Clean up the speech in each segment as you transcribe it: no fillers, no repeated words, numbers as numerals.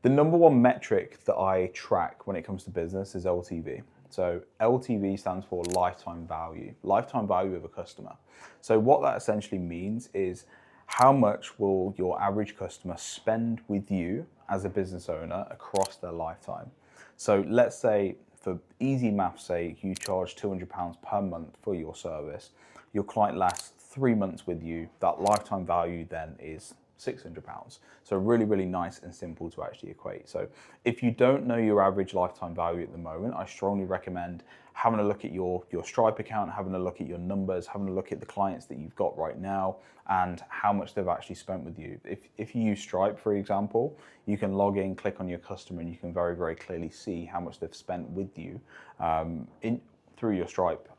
The number one metric that I track when it comes to business is LTV. So LTV stands for lifetime value of a customer. So what that essentially means is how much will your average customer spend with you as a business owner across their lifetime. So let's say, for easy math's sake, you charge £200 per month for your service. Your client lasts 3 months with you. That lifetime value then is £600. So really, really nice and simple to actually equate. So if you don't know your average lifetime value at the moment, I strongly recommend having a look at your Stripe account, having a look at your numbers, having a look at the clients that you've got right now and how much they've actually spent with you. If you use Stripe, for example, you can log in, click on your customer, and you can very, very clearly see how much they've spent with you through your Stripe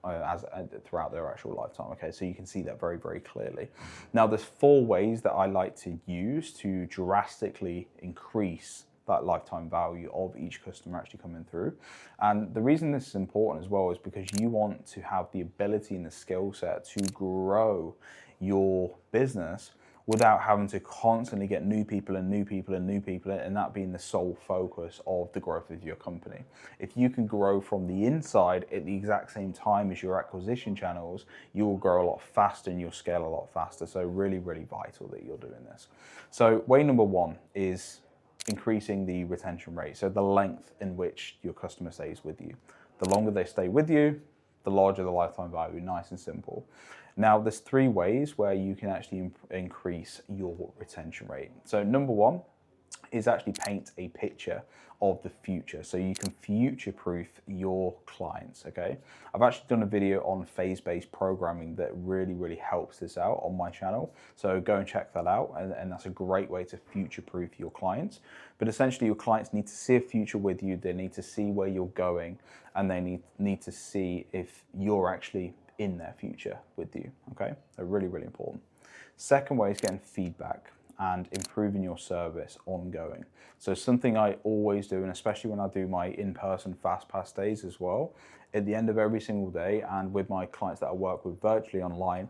throughout their actual lifetime. Okay, so you can see that very, very clearly. Now, there's 4 ways that I like to use to drastically increase that lifetime value of each customer actually coming through. And the reason this is important as well is because you want to have the ability and the skill set to grow your business without having to constantly get new people and that being the sole focus of the growth of your company. If you can grow from the inside at the exact same time as your acquisition channels, you will grow a lot faster and you'll scale a lot faster. So really, really vital that you're doing this. So way number 1 is increasing the retention rate. So the length in which your customer stays with you. The longer they stay with you, the larger the lifetime value, nice and simple. Now, there's 3 ways where you can actually increase your retention rate. So number 1 is actually paint a picture of the future. So you can future-proof your clients, okay? I've actually done a video on phase-based programming that really, really helps this out on my channel. So go and check that out, and that's a great way to future-proof your clients. But essentially, your clients need to see a future with you. They need to see where you're going, and they need to see if you're actually in their future with you, okay? So really, really important. Second way is getting feedback and improving your service ongoing. So something I always do, and especially when I do my in-person FastPass days as well, at the end of every single day and with my clients that I work with virtually online,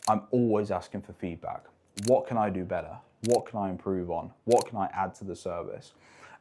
I'm always asking for feedback. What can I do better? What can I improve on? What can I add to the service?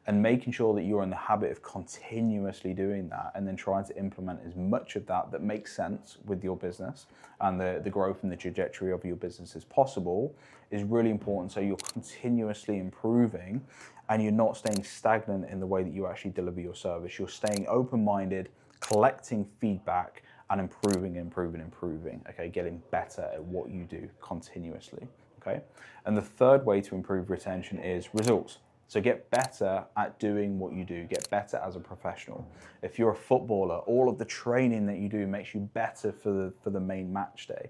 And making sure that you're in the habit of continuously doing that and then trying to implement as much of that makes sense with your business and the growth and the trajectory of your business as possible is really important. So you're continuously improving and you're not staying stagnant in the way that you actually deliver your service. You're staying open-minded, collecting feedback and improving, okay? Getting better at what you do continuously, okay? And the third way to improve retention is results. So get better at doing what you do, get better as a professional. If you're a footballer, all of the training that you do makes you better for the main match day.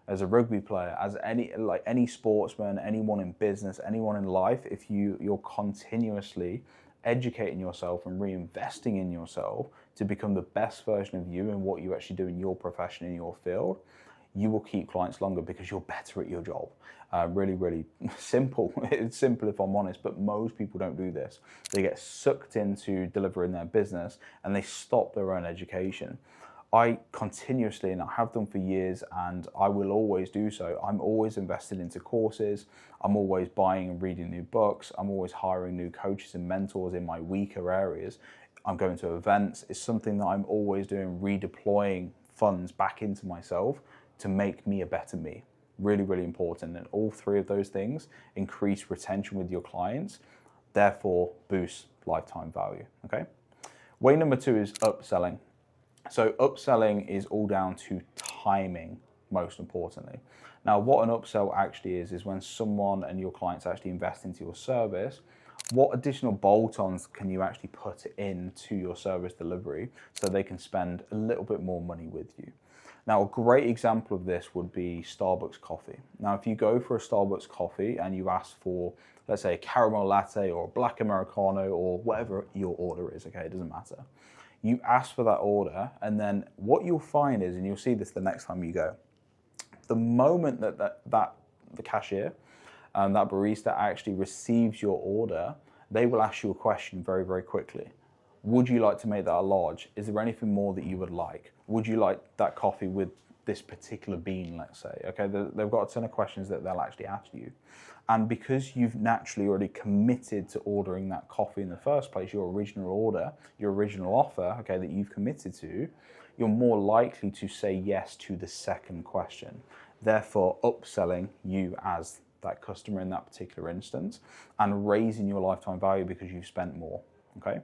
As a rugby player, as any sportsman, anyone in business, anyone in life, if you're continuously educating yourself and reinvesting in yourself to become the best version of you and what you actually do in your profession, in your field, you will keep clients longer because you're better at your job. Really, really simple. It's simple if I'm honest, but most people don't do this. They get sucked into delivering their business and they stop their own education. I continuously, and I have done for years, and I will always do so, I'm always invested into courses. I'm always buying and reading new books. I'm always hiring new coaches and mentors in my weaker areas. I'm going to events. It's something that I'm always doing, redeploying funds back into myself to make me a better me. Really, really important. And all 3 of those things increase retention with your clients, therefore boost lifetime value, okay? Way number 2 is upselling. So upselling is all down to timing, most importantly. Now, what an upsell actually is when someone and your clients actually invest into your service, what additional bolt-ons can you actually put into your service delivery so they can spend a little bit more money with you? Now, a great example of this would be Starbucks coffee. Now, if you go for a Starbucks coffee and you ask for, let's say, a caramel latte or a black Americano or whatever your order is, okay, it doesn't matter. You ask for that order, and then what you'll find is, and you'll see this the next time you go, the moment that the cashier and that barista actually receives your order, they will ask you a question very, very quickly. Would you like to make that a large? Is there anything more that you would like? Would you like that coffee with this particular bean, let's say. Okay, they've got a ton of questions that they'll actually ask you. And because you've naturally already committed to ordering that coffee in the first place, your original order, your original offer, okay, that you've committed to, you're more likely to say yes to the second question, therefore upselling you as that customer in that particular instance and raising your lifetime value because you've spent more, okay?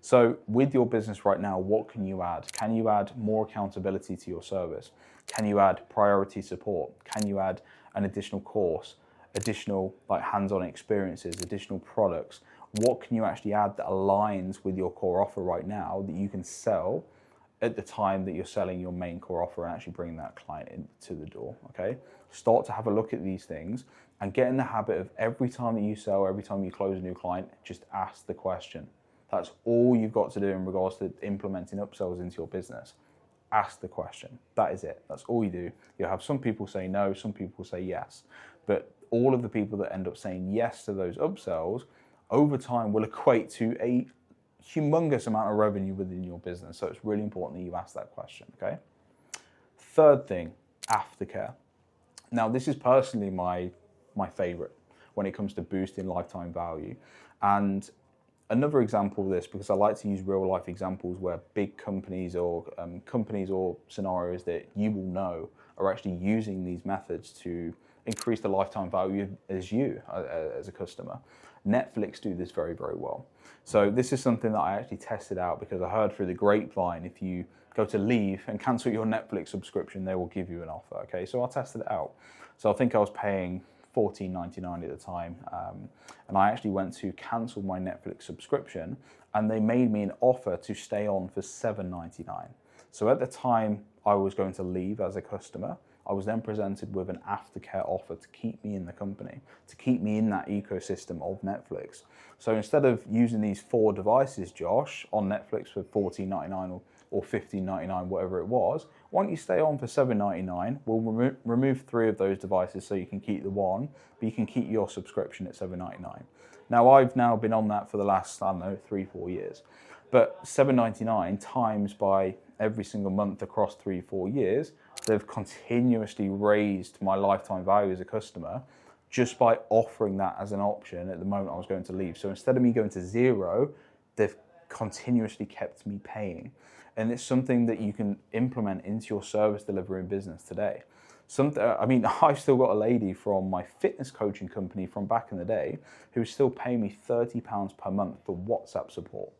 So with your business right now, what can you add? Can you add more accountability to your service? Can you add priority support? Can you add an additional course, additional like hands-on experiences, additional products? What can you actually add that aligns with your core offer right now that you can sell at the time that you're selling your main core offer and actually bringing that client into the door, okay? Start to have a look at these things and get in the habit of every time that you sell, every time you close a new client, just ask the question. That's all you've got to do in regards to implementing upsells into your business. Ask the question. That is it. That's all you do. You'll have some people say no, some people say yes. But all of the people that end up saying yes to those upsells over time will equate to a humongous amount of revenue within your business. So it's really important that you ask that question, okay? Third thing, aftercare. Now, this is personally my favorite when it comes to boosting lifetime value. And another example of this, because I like to use real life examples where big companies or scenarios that you will know are actually using these methods to increase the lifetime value as a customer. Netflix do this very, very well. So this is something that I actually tested out because I heard through the grapevine, if you go to leave and cancel your Netflix subscription, they will give you an offer, okay? So I tested it out. So I think I was paying $14.99 at the time. And I actually went to cancel my Netflix subscription and they made me an offer to stay on for $7.99. So at the time I was going to leave as a customer, I was then presented with an aftercare offer to keep me in the company, to keep me in that ecosystem of Netflix. So instead of using these 4 devices, Josh, on Netflix for $14.99 or $15.99, whatever it was, why don't you stay on for $7.99? We'll remove 3 of those devices so you can keep the 1, but you can keep your subscription at $7.99. Now, I've now been on that for the last, 3-4 years. But $7.99 times by every single month across 3-4 years, they've continuously raised my lifetime value as a customer just by offering that as an option at the moment I was going to leave. So instead of me going to 0, they've continuously kept me paying. And it's something that you can implement into your service delivery business today. I've still got a lady from my fitness coaching company from back in the day who's still paying me £30 per month for WhatsApp support.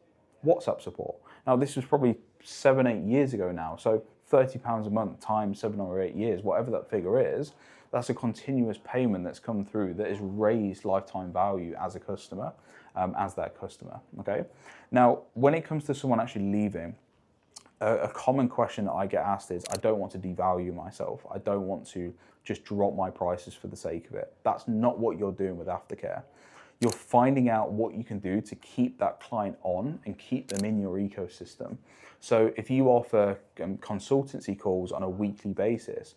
Now, this was probably 7-8 years ago now. So £30 a month times 7 or 8 years, whatever that figure is, that's a continuous payment that's come through that has raised lifetime value as a customer, as that customer, okay? Now, when it comes to someone actually leaving, a common question that I get asked is, I don't want to devalue myself. I don't want to just drop my prices for the sake of it. That's not what you're doing with aftercare. You're finding out what you can do to keep that client on and keep them in your ecosystem. So if you offer consultancy calls on a weekly basis,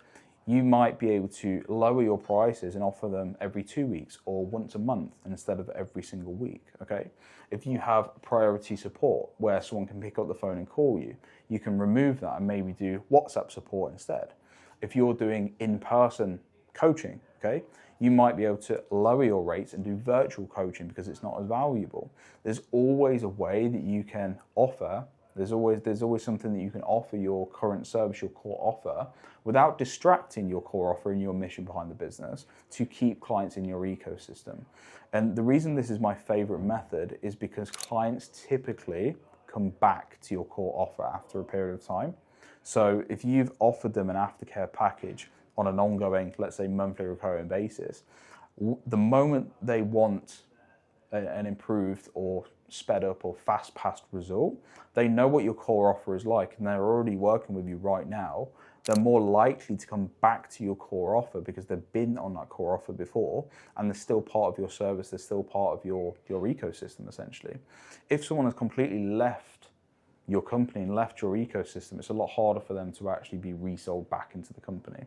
you might be able to lower your prices and offer them every 2 weeks or once a month instead of every single week, okay? If you have priority support where someone can pick up the phone and call you, you can remove that and maybe do WhatsApp support instead. If you're doing in-person coaching, okay, you might be able to lower your rates and do virtual coaching because it's not as valuable. There's always a way that you can offer, there's always something that you can offer your current service, your core offer, without distracting your core offer and your mission behind the business to keep clients in your ecosystem. And the reason this is my favorite method is because clients typically come back to your core offer after a period of time. So if you've offered them an aftercare package on an ongoing, let's say monthly recurring basis, the moment they want an improved or sped up or fast past result, they know what your core offer is like and they're already working with you right now. They're more likely to come back to your core offer because they've been on that core offer before and they're still part of your service, they're still part of your ecosystem essentially. If someone has completely left your company and left your ecosystem, it's a lot harder for them to actually be resold back into the company.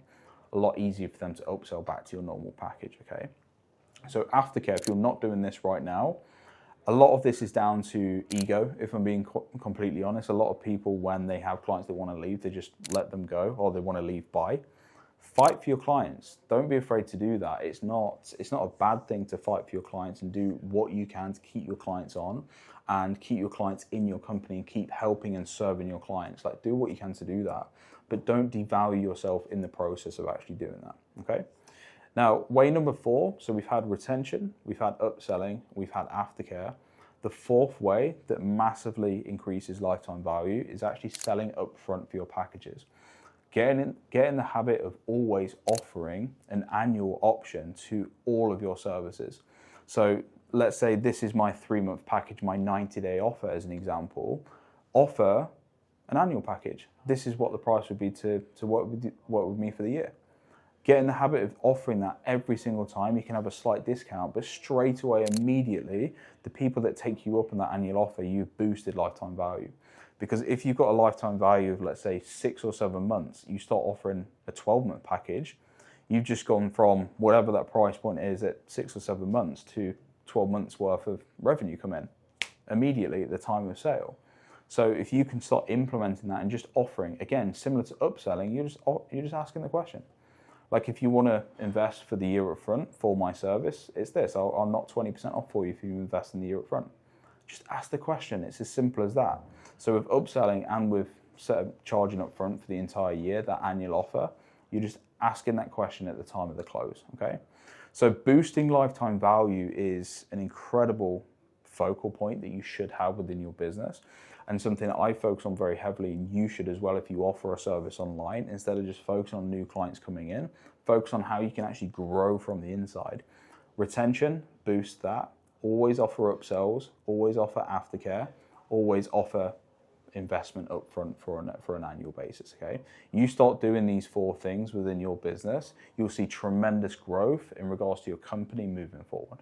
A lot easier for them to upsell back to your normal package, okay? So aftercare, if you're not doing this right now, A lot of this is down to ego, if I'm being completely honest. A lot of people, when they have clients that want to leave, they just let them go, or they want to leave by. Fight for your clients. Don't be afraid to do that. It's not a bad thing to fight for your clients and do what you can to keep your clients on and keep your clients in your company and keep helping and serving your clients. Like, do what you can to do that, but don't devalue yourself in the process of actually doing that, okay? Now, way number 4, so we've had retention, we've had upselling, we've had aftercare. The fourth way that massively increases lifetime value is actually selling upfront for your packages. Get in the habit of always offering an annual option to all of your services. So let's say this is my 3-month package, my 90-day offer as an example. Offer an annual package. This is what the price would be to work with me for the year. Get in the habit of offering that every single time. You can have a slight discount, but straight away, immediately, the people that take you up on that annual offer, you've boosted lifetime value. Because if you've got a lifetime value of, let's say, 6 or 7 months, you start offering a 12-month package, you've just gone from whatever that price point is at 6 or 7 months to 12 months worth of revenue come in immediately at the time of sale. So if you can start implementing that and just offering, again, similar to upselling, you're just asking the question. Like, if you want to invest for the year up front for my service, it's this. I'll knock 20% off for you if you invest in the year up front. Just ask the question. It's as simple as that. So with upselling and with charging up front for the entire year, that annual offer, you're just asking that question at the time of the close, okay? So boosting lifetime value is an incredible focal point that you should have within your business, and something that I focus on very heavily, and you should as well if you offer a service online. Instead of just focusing on new clients coming in, focus on how you can actually grow from the inside. Retention, boost that. Always offer upsells, always offer aftercare, always offer investment upfront for an annual basis, okay? You start doing these 4 things within your business, you'll see tremendous growth in regards to your company moving forward.